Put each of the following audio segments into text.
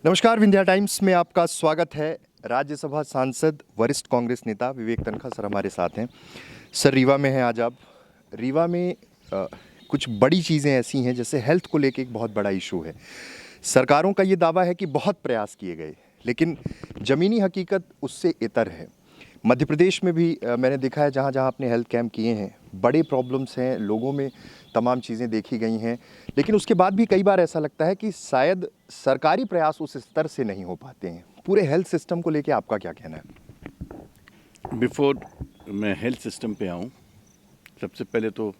नमस्कार, विंध्या टाइम्स में आपका स्वागत है। राज्यसभा सांसद वरिष्ठ कांग्रेस नेता विवेक तनखा सर हमारे साथ हैं। सर, रीवा में हैं आज आप। रीवा में कुछ बड़ी चीज़ें ऐसी हैं, जैसे हेल्थ को लेके एक बहुत बड़ा इशू है। सरकारों का ये दावा है कि बहुत प्रयास किए गए, लेकिन ज़मीनी हकीकत उससे इतर है। मध्य प्रदेश में भी मैंने देखा है, जहाँ जहाँ आपने हेल्थ कैंप किए हैं, बड़े प्रॉब्लम्स हैं, लोगों में तमाम चीज़ें देखी गई हैं, लेकिन उसके बाद भी कई बार ऐसा लगता है कि शायद सरकारी प्रयास उस स्तर से नहीं हो पाते हैं। पूरे हेल्थ सिस्टम को लेके आपका क्या कहना है? बिफोर मैं हेल्थ सिस्टम पे आऊँ, सबसे पहले तो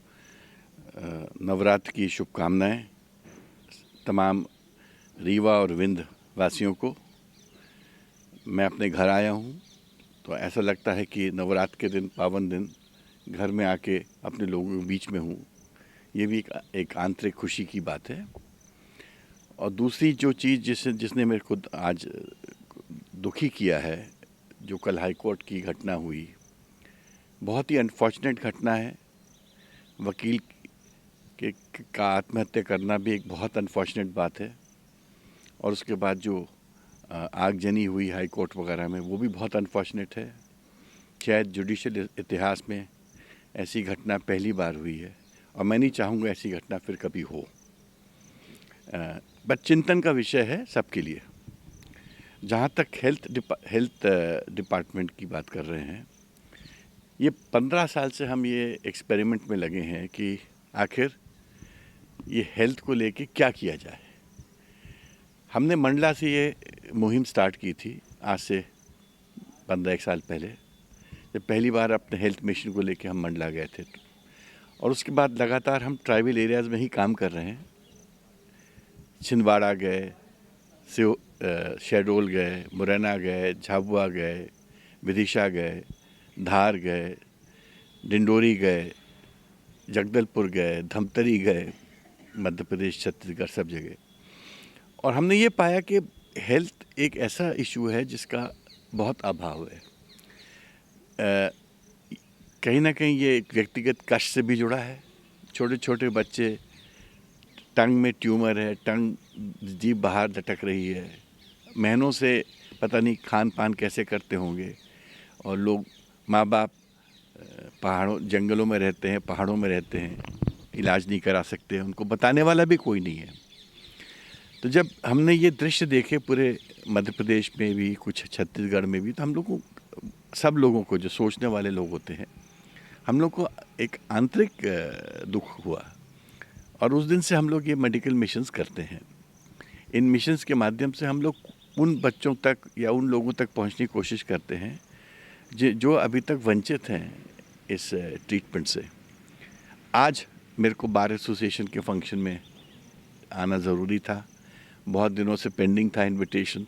नवरात्र की शुभकामनाएं तमाम रीवा और विंध्य वासियों को। मैं अपने घर आया हूँ तो ऐसा लगता है कि नवरात्र के दिन, पावन दिन, घर में आके अपने लोगों के बीच में हूँ। ये भी एक आंतरिक खुशी की बात है। और दूसरी जो चीज़ जिसने मेरे को आज दुखी किया है, जो कल हाई कोर्ट की घटना हुई, बहुत ही अनफॉर्चुनेट घटना है। वकील का आत्महत्या करना भी एक बहुत अनफॉर्चुनेट बात है, और उसके बाद जो आगजनी हुई हाई कोर्ट वगैरह में, वो भी बहुत अनफॉर्चुनेट है। शायद जुडिशल इतिहास में ऐसी घटना पहली बार हुई है, और मैं नहीं चाहूँगा ऐसी घटना फिर कभी हो। बट चिंतन का विषय है सबके लिए। जहाँ तक हेल्थ डिपार्टमेंट की बात कर रहे हैं, ये 15 साल से हम ये एक्सपेरिमेंट में लगे हैं कि आखिर ये हेल्थ को लेके क्या किया जाए। हमने मंडला से ये मुहिम स्टार्ट की थी आज से 15 साल पहले, जब पहली बार अपने हेल्थ मिशन को लेके हम मंडला गए थे। और उसके बाद लगातार हम ट्राइबल एरियाज़ में ही काम कर रहे हैं। छिंदवाड़ा गए, शहडोल गए, मुरैना गए, झाबुआ गए, विदिशा गए, धार गए, डिंडोरी गए, जगदलपुर गए, धमतरी गए, मध्य प्रदेश, छत्तीसगढ़, सब जगह। और हमने ये पाया कि हेल्थ एक ऐसा इशू है जिसका बहुत अभाव है। कहीं ना कहीं ये एक व्यक्तिगत कष्ट से भी जुड़ा है। छोटे छोटे बच्चे, टंग में ट्यूमर है, टंग जीभ बाहर लटक रही है, महीनों से पता नहीं खान पान कैसे करते होंगे। और लोग, माँ बाप पहाड़ों जंगलों में रहते हैं, पहाड़ों में रहते हैं, इलाज नहीं करा सकते, उनको बताने वाला भी कोई नहीं है। तो जब हमने ये दृश्य देखे पूरे मध्य प्रदेश में भी, कुछ छत्तीसगढ़ में भी, तो हम लोग को, सब लोगों को, जो सोचने वाले लोग होते हैं, हम लोग को एक आंतरिक दुख हुआ। और उस दिन से हम लोग ये मेडिकल मिशंस करते हैं। इन मिशंस के माध्यम से हम लोग उन बच्चों तक या उन लोगों तक पहुंचने की कोशिश करते हैं जो अभी तक वंचित हैं इस ट्रीटमेंट से। आज मेरे को बार एसोसिएशन के फंक्शन में आना ज़रूरी था। बहुत दिनों से पेंडिंग था इनविटेशन।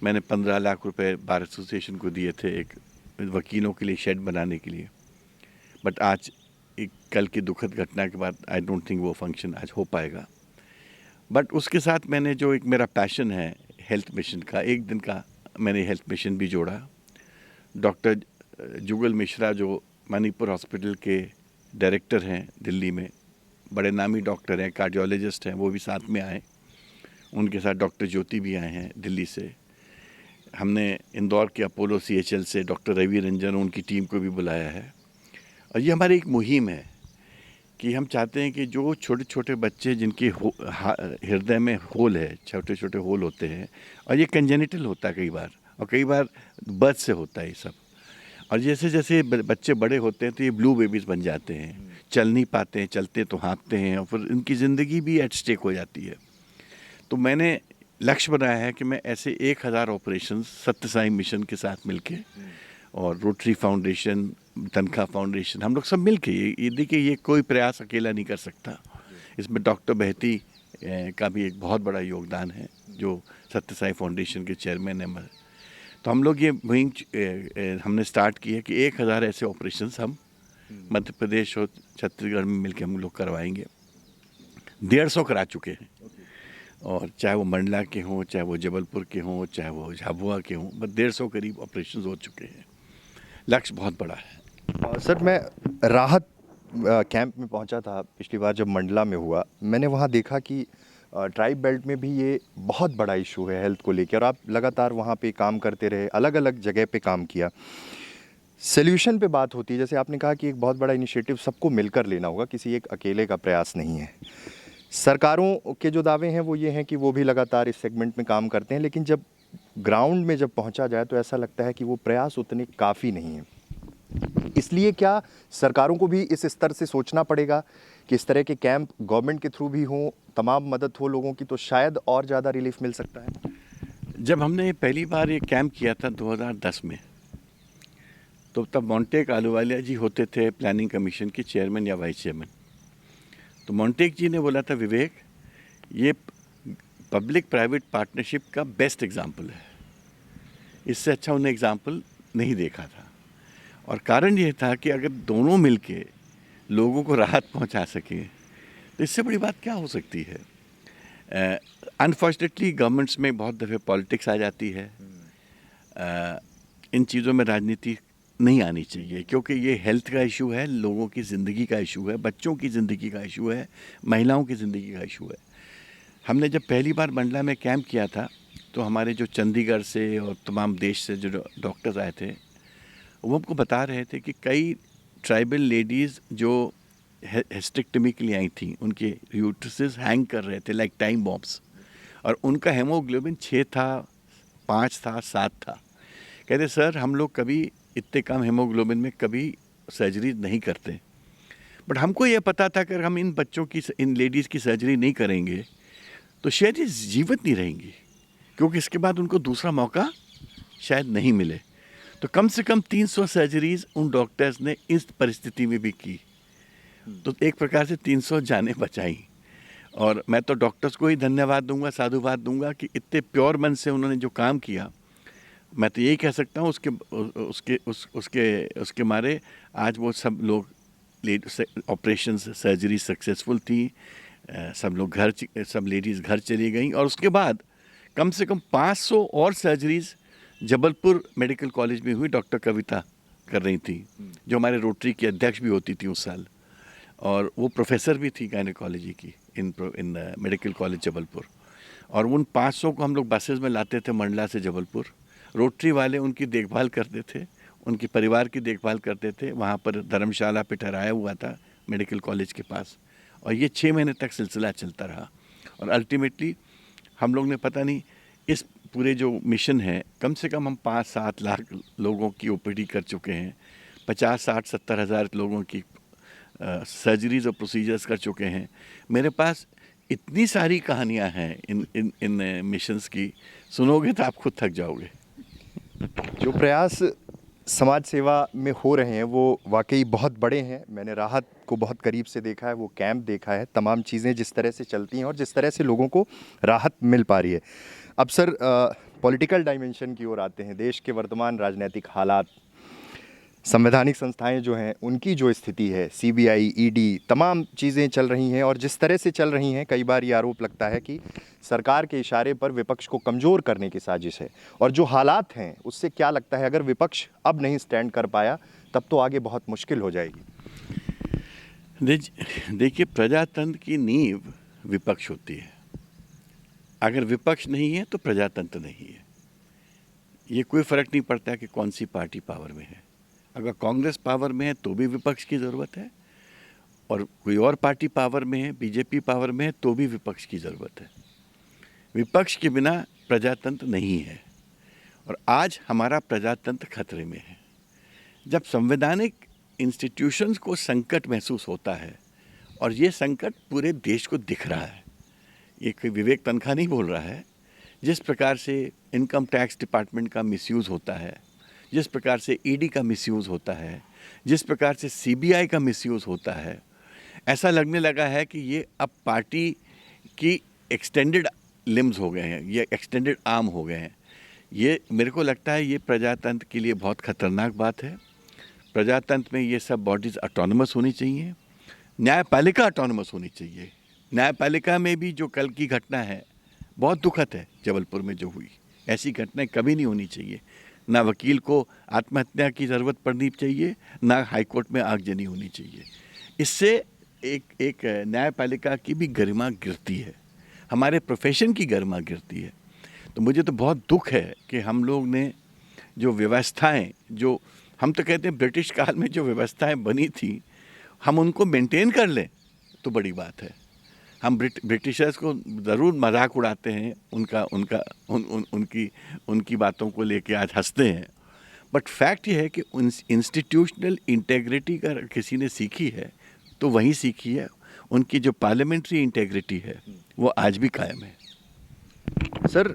मैंने 15 लाख रुपए बार एसोसिएशन को दिए थे एक वकीलों के लिए शेड बनाने के लिए। बट आज एक कल की दुखद घटना के बाद आई डोंट थिंक वो फंक्शन आज हो पाएगा। बट उसके साथ मैंने जो एक मेरा पैशन है हेल्थ मिशन का, एक दिन का मैंने हेल्थ मिशन भी जोड़ा। डॉक्टर जुगल मिश्रा, जो मणिपुर हॉस्पिटल के डायरेक्टर हैं दिल्ली में, बड़े नामी डॉक्टर हैं, कार्डियोलॉजिस्ट हैं, वो भी साथ में आए। उनके साथ डॉक्टर ज्योति भी आए हैं दिल्ली से। हमने इंदौर के अपोलो CHL से डॉक्टर रवि रंजन, उनकी टीम को भी बुलाया है। और ये हमारी एक मुहिम है कि हम चाहते हैं कि जो छोटे छोटे बच्चे जिनके हृदय में होल है, छोटे छोटे होल होते हैं, और ये कंजेनिटल होता है कई बार, और कई बार बर्थ से होता है ये सब। और जैसे जैसे बच्चे बड़े होते हैं तो ये ब्लू बेबीज़ बन जाते हैं, चल नहीं पाते हैं, चलते तो हाँफते हैं, और फिर इनकी ज़िंदगी भी एट स्टेक हो जाती है। तो मैंने लक्ष्य बनाया है कि मैं ऐसे 1000 ऑपरेशन सत्य साई मिशन के साथ मिलके, और रोटरी फाउंडेशन, तनखा फाउंडेशन, हम लोग सब मिलके, ये देखिए, ये कोई प्रयास अकेला नहीं कर सकता। इसमें डॉक्टर बहती का भी एक बहुत बड़ा योगदान है, जो सत्य साई फाउंडेशन के चेयरमैन हैं। तो हम लोग ये मुहिम हमने स्टार्ट की है कि 1000 ऐसे ऑपरेशंस हम मध्य प्रदेश और छत्तीसगढ़ में मिलके हम लोग करवाएंगे। 150 करा चुके हैं, और चाहे वो मंडला के हों, चाहे वो जबलपुर के हों, चाहे वो झाबुआ के हों, बस 150 करीब ऑपरेशंस हो चुके हैं। लक्ष्य बहुत बड़ा है। सर मैं राहत कैंप में पहुंचा था पिछली बार जब मंडला में हुआ। मैंने वहां देखा कि ट्राइब बेल्ट में भी ये बहुत बड़ा इशू है हेल्थ को लेकर, और आप लगातार वहां पे काम करते रहे, अलग अलग जगह पे काम किया। सोल्यूशन पे बात होती है, जैसे आपने कहा कि एक बहुत बड़ा इनिशिएटिव सबको मिलकर लेना होगा, किसी एक अकेले का प्रयास नहीं है। सरकारों के जो दावे हैं वो ये हैं कि वो भी लगातार इस सेगमेंट में काम करते हैं, लेकिन जब ग्राउंड में जब पहुंचा जाए तो ऐसा लगता है कि वो प्रयास उतने काफ़ी नहीं हैं। इसलिए क्या सरकारों को भी इस स्तर से सोचना पड़ेगा कि इस तरह के कैंप गवर्नमेंट के थ्रू भी हों, तमाम मदद हो लोगों की, तो शायद और ज़्यादा रिलीफ मिल सकता है। जब हमने पहली बार ये कैंप किया था 2010 में, तो तब मोंटेक आलूवालिया जी होते थे प्लानिंग कमीशन के चेयरमैन या वाइस चेयरमैन। तो मोंटेक जी ने बोला था, विवेक, ये पब्लिक प्राइवेट पार्टनरशिप का बेस्ट एग्जाम्पल है, इससे अच्छा उन्हें एग्जाम्पल नहीं देखा था। और कारण ये था कि अगर दोनों मिलके लोगों को राहत पहुंचा सकें तो इससे बड़ी बात क्या हो सकती है। अनफॉर्चुनेटली गवर्नमेंट्स में बहुत दफ़े पॉलिटिक्स आ जाती है। इन चीज़ों में राजनीति नहीं आनी चाहिए, क्योंकि ये हेल्थ का इशू है, लोगों की ज़िंदगी का इशू है, बच्चों की ज़िंदगी का इशू है, महिलाओं की ज़िंदगी का इशू है। हमने जब पहली बार मंडला में कैंप किया था तो हमारे जो चंडीगढ़ से और तमाम देश से जो डॉक्टर्स आए थे वो हमको बता रहे थे कि कई ट्राइबल लेडीज़ जो हिस्टेक्टमी के लिए आई थी, उनके यूट्रसेस हैंग कर रहे थे लाइक टाइम बॉम्ब्स, और उनका हेमोग्लोबिन 6 था, 5 था, 7 था। कहते सर, हम लोग कभी इतने कम हेमोग्लोबिन में कभी सर्जरी नहीं करते, बट हमको ये पता था कि अगर हम इन बच्चों की, इन लेडीज़ की सर्जरी नहीं करेंगे तो शायद ये जीवित नहीं रहेंगी, क्योंकि इसके बाद उनको दूसरा मौका शायद नहीं मिले। तो कम से कम 300 सर्जरीज उन डॉक्टर्स ने इस परिस्थिति में भी की, तो एक प्रकार से 300 जानें बचाई। और मैं तो डॉक्टर्स को ही धन्यवाद दूंगा, साधुवाद दूंगा कि इतने प्योर मन से उन्होंने जो काम किया। मैं तो यही कह सकता हूँ उसके मारे आज वो सब लोग ऑपरेशन सर्जरी सक्सेसफुल थी, सब लोग सब लेडीज़ घर चली गई। और उसके बाद कम से कम 500 और सर्जरीज जबलपुर मेडिकल कॉलेज में हुई, डॉक्टर कविता कर रही थी, जो हमारे रोटरी की अध्यक्ष भी होती थी उस साल, और वो प्रोफेसर भी थी गायनेकोलॉजी की इन मेडिकल कॉलेज जबलपुर। और उन 500 को हम लोग बसेस में लाते थे मंडला से जबलपुर। रोटरी वाले उनकी देखभाल करते थे, उनके परिवार की देखभाल करते थे। वहाँ पर धर्मशाला पे ठहराया हुआ था मेडिकल कॉलेज के पास, और ये 6 महीने तक सिलसिला चलता रहा। और अल्टीमेटली हम लोग ने पता नहीं, इस पूरे जो मिशन है, कम से कम हम 5-7 लाख लोगों की ओपीडी कर चुके हैं, 50-60-70 हज़ार लोगों की सर्जरीज और प्रोसीजर्स कर चुके हैं। मेरे पास इतनी सारी कहानियां हैं इन मिशंस की, सुनोगे तो आप खुद थक जाओगे। जो प्रयास समाज सेवा में हो रहे हैं वो वाकई बहुत बड़े हैं। मैंने राहत को बहुत करीब से देखा है, वो कैंप देखा है, तमाम चीज़ें जिस तरह से चलती हैं और जिस तरह से लोगों को राहत मिल पा रही है। अब सर पॉलिटिकल डायमेंशन की ओर आते हैं। देश के वर्तमान राजनीतिक हालात, संवैधानिक संस्थाएं जो हैं उनकी जो स्थिति है, सीबीआई, ईडी, तमाम चीज़ें चल रही हैं, और जिस तरह से चल रही हैं कई बार ये आरोप लगता है कि सरकार के इशारे पर विपक्ष को कमज़ोर करने की साजिश है। और जो हालात हैं उससे क्या लगता है, अगर विपक्ष अब नहीं स्टैंड कर पाया तब तो आगे बहुत मुश्किल हो जाएगी। देखिए, प्रजातंत्र की नींव विपक्ष होती है। अगर विपक्ष नहीं है तो प्रजातंत्र नहीं है। ये कोई फ़र्क नहीं पड़ता कि कौन सी पार्टी पावर में है। अगर कांग्रेस पावर में है तो भी विपक्ष की ज़रूरत है, और कोई और पार्टी पावर में है, बीजेपी पावर में है, तो भी विपक्ष की ज़रूरत है। विपक्ष के बिना प्रजातंत्र नहीं है, और आज हमारा प्रजातंत्र खतरे में है। जब संवैधानिक इंस्टीट्यूशंस को संकट महसूस होता है, और ये संकट पूरे देश को दिख रहा है, ये कोई विवेक तनखा नहीं बोल रहा है, जिस प्रकार से इनकम टैक्स डिपार्टमेंट का मिसयूज़ होता है, जिस प्रकार से ईडी का मिसयूज़ होता है, जिस प्रकार से सीबीआई का मिसयूज़ होता है, ऐसा लगने लगा है कि ये अब पार्टी की एक्सटेंडेड लिम्स हो गए हैं, ये एक्सटेंडेड आर्म हो गए हैं। ये मेरे को लगता है ये प्रजातंत्र के लिए बहुत ख़तरनाक बात है। प्रजातंत्र में ये सब बॉडीज़ ऑटोनमस होनी चाहिए, न्यायपालिका ऑटोनमस होनी चाहिए। न्यायपालिका में भी जो कल की घटना है बहुत दुखद है, जबलपुर में जो हुई, ऐसी घटनाएं कभी नहीं होनी चाहिए। ना वकील को आत्महत्या की ज़रूरत पड़नी चाहिए, ना हाई कोर्ट में आगजनी होनी चाहिए। इससे एक न्यायपालिका की भी गरिमा गिरती है, हमारे प्रोफेशन की गरिमा गिरती है। तो मुझे तो बहुत दुख है कि हम लोग ने जो व्यवस्थाएं, जो हम तो कहते हैं ब्रिटिश काल में जो व्यवस्थाएं बनी थी, हम उनको मेंटेन कर लें तो बड़ी बात है। हम ब्रिटिशर्स को ज़रूर मजाक उड़ाते हैं, उनकी बातों को लेके आज हंसते हैं, बट फैक्ट ये है कि इंस्टीट्यूशनल इंटेग्रिटी का किसी ने सीखी है तो वहीं सीखी है। उनकी जो पार्लियामेंट्री इंटेग्रिटी है वो आज भी कायम है। सर,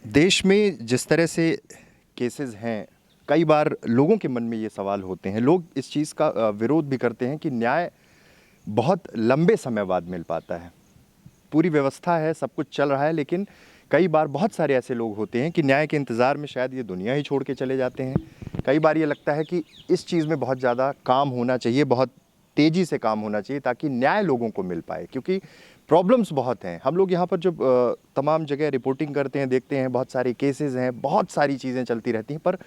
देश में जिस तरह से केसेस हैं, कई बार लोगों के मन में ये सवाल होते हैं, लोग इस चीज़ का विरोध भी करते हैं कि न्याय बहुत लंबे समय बाद मिल पाता है। पूरी व्यवस्था है, सब कुछ चल रहा है, लेकिन कई बार बहुत सारे ऐसे लोग होते हैं कि न्याय के इंतज़ार में शायद ये दुनिया ही छोड़ के चले जाते हैं। कई बार ये लगता है कि इस चीज़ में बहुत ज़्यादा काम होना चाहिए, बहुत तेज़ी से काम होना चाहिए ताकि न्याय लोगों को मिल पाए, क्योंकि प्रॉब्लम्स बहुत हैं। हम लोग यहाँ पर जब तमाम जगह रिपोर्टिंग करते हैं, देखते हैं बहुत सारे केसेस हैं, बहुत सारी चीज़ें चलती रहती हैं, पर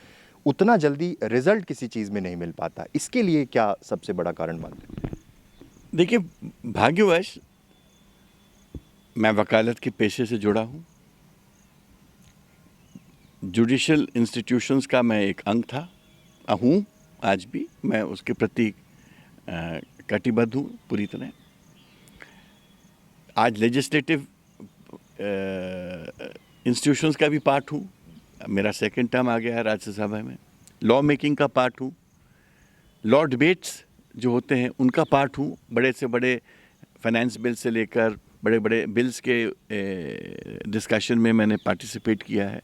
उतना जल्दी रिजल्ट किसी चीज़ में नहीं मिल पाता। इसके लिए क्या सबसे बड़ा कारण मानते हैं? देखिए, भाग्यवश मैं वकालत के पेशे से जुड़ा हूँ। जुडिशल इंस्टीट्यूशंस का मैं एक अंग था, हूँ आज भी। मैं उसके प्रति कटिबद्ध हूँ पूरी तरह। आज लेजिस्लेटिव इंस्टीट्यूशंस का भी पार्ट हूँ। मेरा सेकंड टर्म आ गया है राज्यसभा में। लॉ मेकिंग का पार्ट हूँ। लॉ डिबेट्स जो होते हैं उनका पार्ट हूँ। बड़े से बड़े फाइनेंस बिल से लेकर बड़े बड़े बिल्स के डिस्कशन में मैंने पार्टिसिपेट किया है।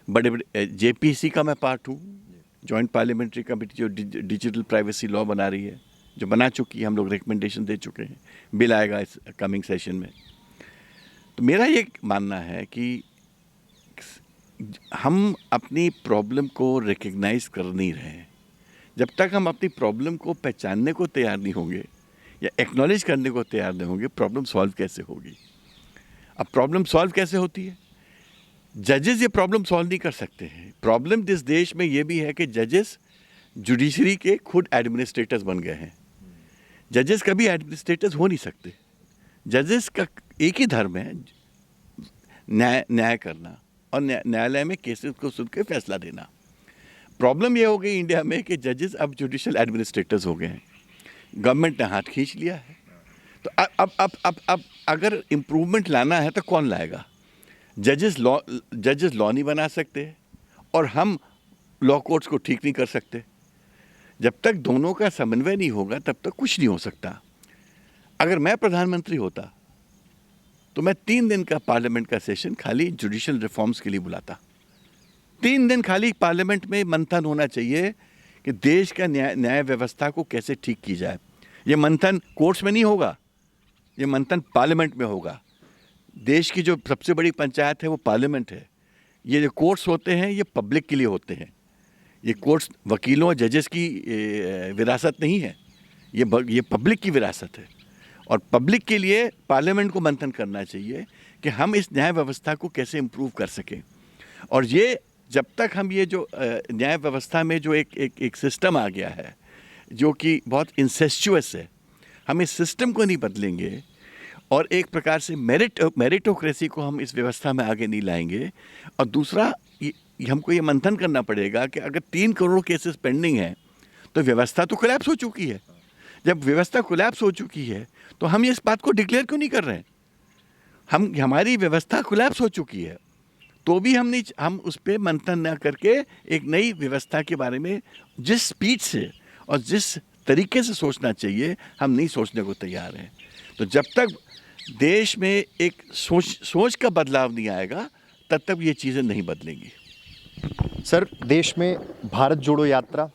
बड़े बड़े जेपीसी का मैं पार्ट हूँ, जॉइंट पार्लियामेंट्री कमेटी जो डिजिटल प्राइवेसी लॉ बना रही है, जो बना चुकी है, हम लोग रिकमेंडेशन दे चुके हैं, बिल आएगा इस कमिंग सेशन में। तो मेरा ये मानना है कि हम अपनी प्रॉब्लम को रिकग्नाइज कर नहीं रहे हैं। जब तक हम अपनी प्रॉब्लम को पहचानने को तैयार नहीं होंगे या एक्नॉलेज करने को तैयार नहीं होंगे, प्रॉब्लम सॉल्व कैसे होगी? अब प्रॉब्लम सॉल्व कैसे होती है? जजेस ये प्रॉब्लम सॉल्व नहीं कर सकते हैं। प्रॉब्लम इस देश में ये भी है कि जजेस जुडिशरी के खुद एडमिनिस्ट्रेटर्स बन गए हैं। जजेस कभी एडमिनिस्ट्रेटर्स हो नहीं सकते। जजेस का एक ही धर्म है, न्याय करना और न्यायालय में केसेस को सुन के फैसला देना। प्रॉब्लम ये हो गई इंडिया में कि जजेस अब जुडिशल एडमिनिस्ट्रेटर्स हो गए हैं। गवर्नमेंट ने हाथ खींच लिया है। तो अब अगर इम्प्रूवमेंट लाना है तो कौन लाएगा? जजेस लॉ नहीं बना सकते और हम लॉ कोर्ट्स को ठीक नहीं कर सकते। जब तक दोनों का समन्वय नहीं होगा तब तक कुछ नहीं हो सकता। अगर मैं प्रधानमंत्री होता तो मैं 3 दिन का पार्लियामेंट का सेशन खाली जुडिशल रिफॉर्म्स के लिए बुलाता। 3 दिन खाली पार्लियामेंट में मंथन होना चाहिए कि देश का न्याय व्यवस्था को कैसे ठीक की जाए। ये मंथन कोर्ट्स में नहीं होगा, ये मंथन पार्लियामेंट में होगा। देश की जो सबसे बड़ी पंचायत है वो पार्लियामेंट है। ये जो कोर्ट्स होते हैं ये पब्लिक के लिए होते हैं। ये कोर्ट्स वकीलों और जजेस की विरासत नहीं है, ये पब्लिक की विरासत है। और पब्लिक के लिए पार्लियामेंट को मंथन करना चाहिए कि हम इस न्याय व्यवस्था को कैसे इम्प्रूव कर सकें। और ये जब तक हम ये जो न्याय व्यवस्था में जो एक सिस्टम आ गया है जो कि बहुत इंसेस्चुअस है, हम इस सिस्टम को नहीं बदलेंगे और एक प्रकार से मेरिटोक्रेसी को हम इस व्यवस्था में आगे नहीं लाएंगे। और दूसरा हमको ये मंथन करना पड़ेगा कि अगर 3 करोड़ केसेस पेंडिंग हैं तो व्यवस्था तो कोलैप्स हो चुकी है। जब व्यवस्था कोलैप्स हो चुकी है तो हम इस बात को डिक्लेयर क्यों नहीं कर रहे हैं? हमारी व्यवस्था कोलैप्स हो चुकी है तो भी हम उस पर मंथन न करके एक नई व्यवस्था के बारे में जिस स्पीड से और जिस तरीके से सोचना चाहिए हम नहीं सोचने को तैयार हैं। तो जब तक देश में एक सोच का बदलाव नहीं आएगा तब तक ये चीज़ें नहीं बदलेंगी। सर, देश में भारत जोड़ो यात्रा,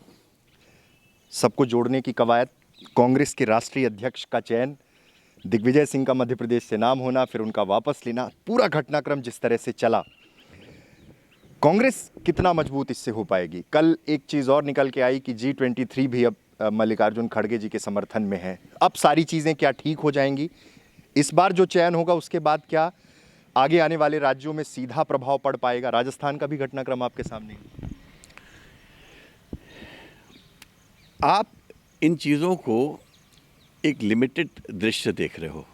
सबको जोड़ने की कवायद, कांग्रेस के राष्ट्रीय अध्यक्ष का चयन, दिग्विजय सिंह का मध्य प्रदेश से नाम होना, फिर उनका वापस लेना, पूरा घटनाक्रम जिस तरह से चला, कांग्रेस कितना मजबूत इससे हो पाएगी? कल एक चीज़ और निकल के आई कि G23 भी अब मल्लिकार्जुन खड़गे जी के समर्थन में है। अब सारी चीज़ें क्या ठीक हो जाएंगी? इस बार जो चयन होगा उसके बाद क्या आगे आने वाले राज्यों में सीधा प्रभाव पड़ पाएगा? राजस्थान का भी घटनाक्रम आपके सामने है। आप इन चीज़ों को एक लिमिटेड दृश्य देख रहे हो,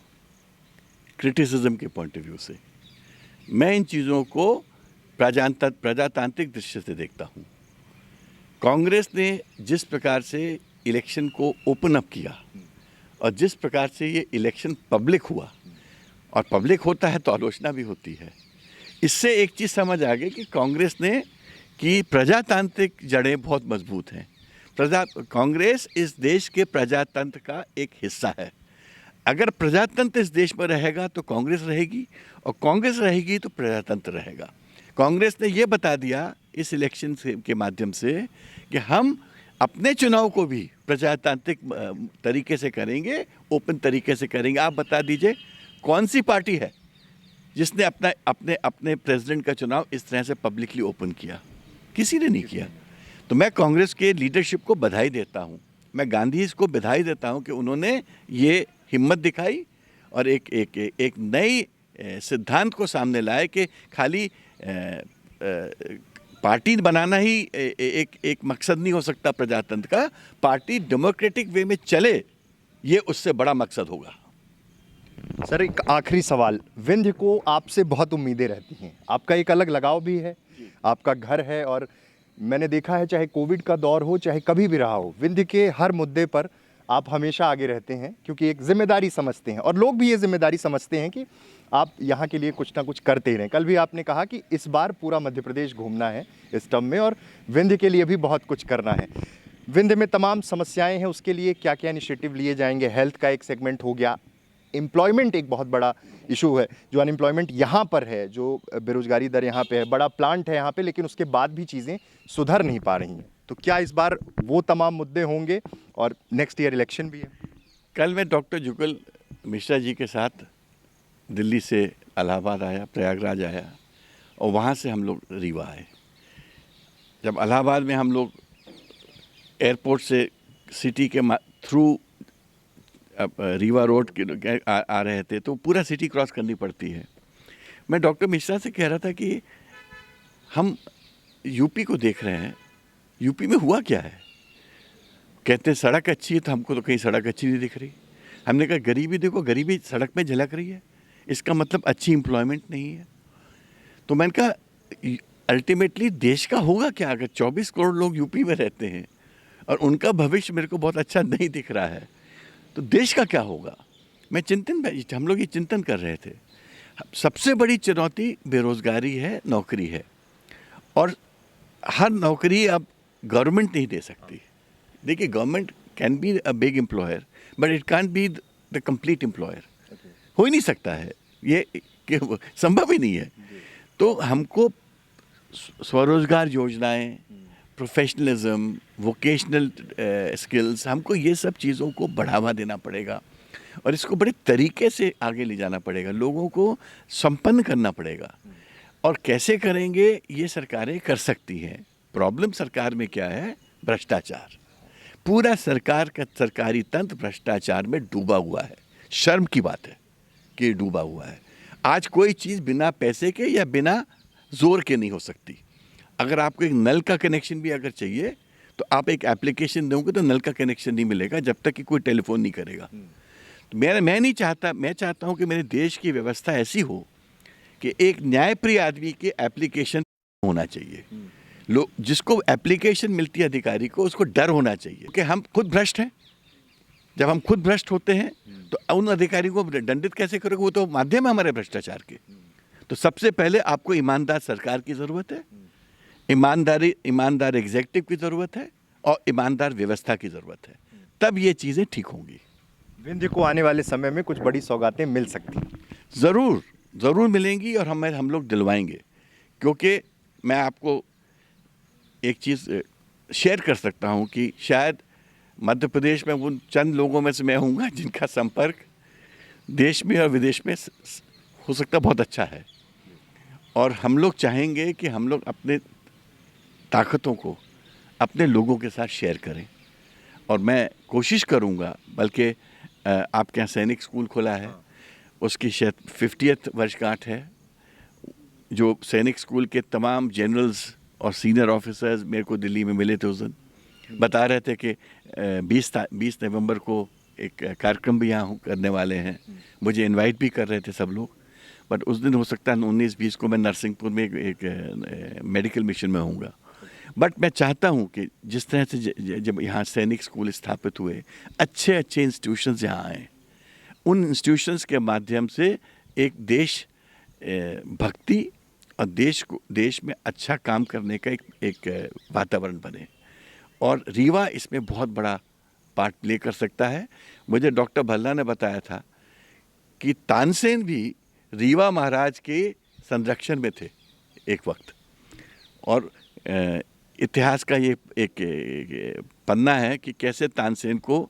क्रिटिसिज्म के पॉइंट ऑफ व्यू से। मैं इन चीज़ों को प्रजातांत्रिक दृश्य से देखता हूँ। कांग्रेस ने जिस प्रकार से इलेक्शन को ओपन अप किया और जिस प्रकार से ये इलेक्शन पब्लिक हुआ, और पब्लिक होता है तो आलोचना भी होती है, इससे एक चीज़ समझ आ गई कि कांग्रेस ने कि प्रजातांत्रिक जड़ें बहुत मजबूत हैं। कांग्रेस इस देश के प्रजातंत्र का एक हिस्सा है। अगर प्रजातंत्र इस देश में रहेगा तो कांग्रेस रहेगी, और कांग्रेस रहेगी तो प्रजातंत्र रहेगा। कांग्रेस ने ये बता दिया इस इलेक्शन के माध्यम से कि हम अपने चुनाव को भी प्रजातांत्रिक तरीके से करेंगे, ओपन तरीके से करेंगे। आप बता दीजिए कौन सी पार्टी है जिसने अपने प्रेसिडेंट का चुनाव इस तरह से पब्लिकली ओपन किया? किसी ने नहीं किया। तो मैं कांग्रेस के लीडरशिप को बधाई देता हूँ, मैं गांधी को बधाई देता हूँ कि उन्होंने ये हिम्मत दिखाई और एक नई सिद्धांत को सामने लाए कि खाली पार्टी बनाना ही एक मकसद नहीं हो सकता प्रजातंत्र का। पार्टी डेमोक्रेटिक वे में चले, ये उससे बड़ा मकसद होगा। सर, एक आखिरी सवाल। विंध्य को आपसे बहुत उम्मीदें रहती हैं, आपका एक अलग लगाव भी है, आपका घर है, और मैंने देखा है चाहे कोविड का दौर हो चाहे कभी भी रहा हो, विंध्य के हर मुद्दे पर आप हमेशा आगे रहते हैं, क्योंकि एक जिम्मेदारी समझते हैं और लोग भी ये जिम्मेदारी समझते हैं कि आप यहाँ के लिए कुछ ना कुछ करते ही रहें। कल भी आपने कहा कि इस बार पूरा मध्य प्रदेश घूमना है इस टर्म में और विंध्य के लिए भी बहुत कुछ करना है। विंध्य में तमाम समस्याएं हैं, उसके लिए क्या क्या इनिशिएटिव लिए जाएंगे? हेल्थ का एक सेगमेंट हो गया, एम्प्लॉयमेंट एक बहुत बड़ा इशू है, जो अनएम्प्लॉयमेंट यहाँ पर है, जो बेरोजगारी दर यहाँ पे है, बड़ा प्लांट है यहाँ पे, लेकिन उसके बाद भी चीज़ें सुधर नहीं पा रही हैं। तो क्या इस बार वो तमाम मुद्दे होंगे? और नेक्स्ट ईयर इलेक्शन भी है। कल मैं डॉक्टर जुगल मिश्रा जी के साथ दिल्ली से इलाहाबाद आया, प्रयागराज आया, और वहाँ से हम लोग रीवा आए। जब इलाहाबाद में हम लोग एयरपोर्ट से सिटी के थ्रू रीवा रोड के आ रहे थे, तो पूरा सिटी क्रॉस करनी पड़ती है। मैं डॉक्टर मिश्रा से कह रहा था कि हम यूपी को देख रहे हैं, यूपी में हुआ क्या है? कहते हैं सड़क अच्छी है, तो हमको तो कहीं सड़क अच्छी नहीं दिख रही। हमने कहा गरीबी देखो, गरीबी सड़क में झलक रही है, इसका मतलब अच्छी एम्प्लॉयमेंट नहीं है। तो मैंने कहा अल्टीमेटली देश का होगा क्या अगर 24 करोड़ लोग यूपी में रहते हैं और उनका भविष्य मेरे को बहुत अच्छा नहीं दिख रहा है, तो देश का क्या होगा? हम लोग ये चिंतन कर रहे थे। सबसे बड़ी चुनौती बेरोजगारी है, नौकरी है, और हर नौकरी अब गवर्नमेंट नहीं दे सकती। देखिए, government can be a big employer but it can't be the complete employer. हो ही नहीं सकता है, ये संभव ही नहीं है। तो हमको स्वरोजगार योजनाएं, प्रोफेशनलिज्म, वोकेशनल स्किल्स, हमको ये सब चीज़ों को बढ़ावा देना पड़ेगा और इसको बड़े तरीके से आगे ले जाना पड़ेगा, लोगों को संपन्न करना पड़ेगा। और कैसे करेंगे ये सरकारें कर सकती हैं। प्रॉब्लम सरकार में क्या है? भ्रष्टाचार। पूरा सरकार का सरकारी तंत्र भ्रष्टाचार में डूबा हुआ है। शर्म की बात है कि डूबा हुआ है। आज कोई चीज़ बिना पैसे के या बिना जोर के नहीं हो सकती। अगर आपको एक नल का कनेक्शन भी अगर चाहिए तो आप एक एप्लीकेशन दोगे तो नल का कनेक्शन नहीं मिलेगा जब तक कि कोई टेलीफोन नहीं करेगा। तो मैं नहीं चाहता, मैं चाहता हूँ कि मेरे देश की व्यवस्था ऐसी हो कि एक न्यायप्रिय आदमी के एप्लीकेशन होना चाहिए। लोग जिसको एप्लीकेशन मिलती है अधिकारी को, उसको डर होना चाहिए कि हम खुद भ्रष्ट हैं। जब हम खुद भ्रष्ट होते हैं तो उन अधिकारी को दंडित कैसे करोगे? वो तो माध्यम है हमारे भ्रष्टाचार के। तो सबसे पहले आपको ईमानदार सरकार की ज़रूरत है, ईमानदार एग्जीक्यूटिव की ज़रूरत है और ईमानदार व्यवस्था की ज़रूरत है, तब ये चीज़ें ठीक होंगी। विंध्य को आने वाले समय में कुछ बड़ी सौगातें मिल सकती हैं। ज़रूर मिलेंगी और हम लोग दिलवाएंगे। क्योंकि मैं आपको एक चीज़ शेयर कर सकता हूँ कि शायद मध्य प्रदेश में उन चंद लोगों में से मैं हूँगा जिनका संपर्क देश में और विदेश में हो सकता बहुत अच्छा है। और हम लोग चाहेंगे कि हम लोग अपने ताकतों को अपने लोगों के साथ शेयर करें। और मैं कोशिश करूँगा, बल्कि आपके यहाँ सैनिक स्कूल खुला है, उसकी शायद 50th वर्षगांठ है, जो सैनिक स्कूल के तमाम जनरल्स और सीनियर ऑफिसर्स मेरे को दिल्ली में मिले थे उस दिन। बता रहे थे कि 20 नवंबर को एक कार्यक्रम भी यहाँ करने वाले हैं। मुझे इनवाइट भी कर रहे थे सब लोग, बट उस दिन हो सकता है 19-20 को मैं नरसिंहपुर में एक मेडिकल मिशन में होऊंगा। बट मैं चाहता हूँ कि जिस तरह से जब यहाँ सैनिक स्कूल स्थापित हुए, अच्छे अच्छे इंस्टीट्यूशंस यहाँ आए, उन इंस्टीट्यूशंस के माध्यम से एक देश भक्ति और देश में अच्छा काम करने का एक वातावरण बने, और रीवा इसमें बहुत बड़ा पार्ट प्ले कर सकता है। मुझे डॉक्टर भल्ला ने बताया था कि तानसेन भी रीवा महाराज के संरक्षण में थे एक वक्त, और इतिहास का ये एक पन्ना है कि कैसे तानसेन को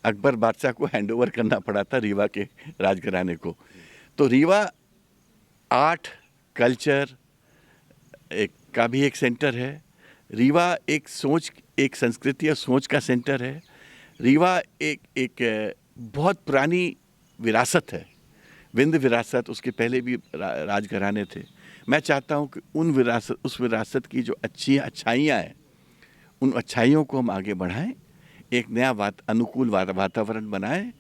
अकबर बादशाह को हैंडओवर करना पड़ा था रीवा के राजघराने को। तो रीवा आर्ट कल्चर का भी एक सेंटर है। रीवा एक संस्कृति और सोच का सेंटर है। रीवा एक बहुत पुरानी विरासत है, विंध्य विरासत, उसके पहले भी राजघराने थे। मैं चाहता हूँ कि उस विरासत की जो अच्छाइयाँ हैं, उन अच्छाइयों को हम आगे बढ़ाएं, एक नया अनुकूल वातावरण बनाएं,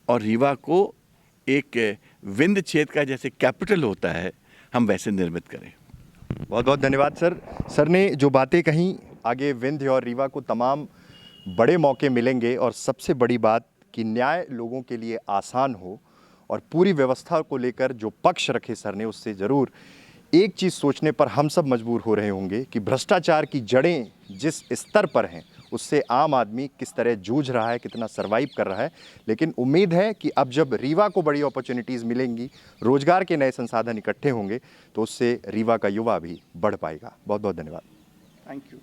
और रीवा को एक विंध्य क्षेत्र का जैसे कैपिटल होता है, हम वैसे निर्मित करें। बहुत बहुत धन्यवाद सर। सर ने जो बातें कहीं, आगे विंध्य और रीवा को तमाम बड़े मौके मिलेंगे, और सबसे बड़ी बात कि न्याय लोगों के लिए आसान हो, और पूरी व्यवस्था को लेकर जो पक्ष रखे सर ने, उससे ज़रूर एक चीज़ सोचने पर हम सब मजबूर हो रहे होंगे कि भ्रष्टाचार की जड़ें जिस स्तर पर हैं, उससे आम आदमी किस तरह जूझ रहा है, कितना सर्वाइव कर रहा है। लेकिन उम्मीद है कि अब जब रीवा को बड़ी अपॉर्चुनिटीज़ मिलेंगी, रोजगार के नए संसाधन इकट्ठे होंगे, तो उससे रीवा का युवा भी बढ़ पाएगा। बहुत बहुत धन्यवाद। Thank you.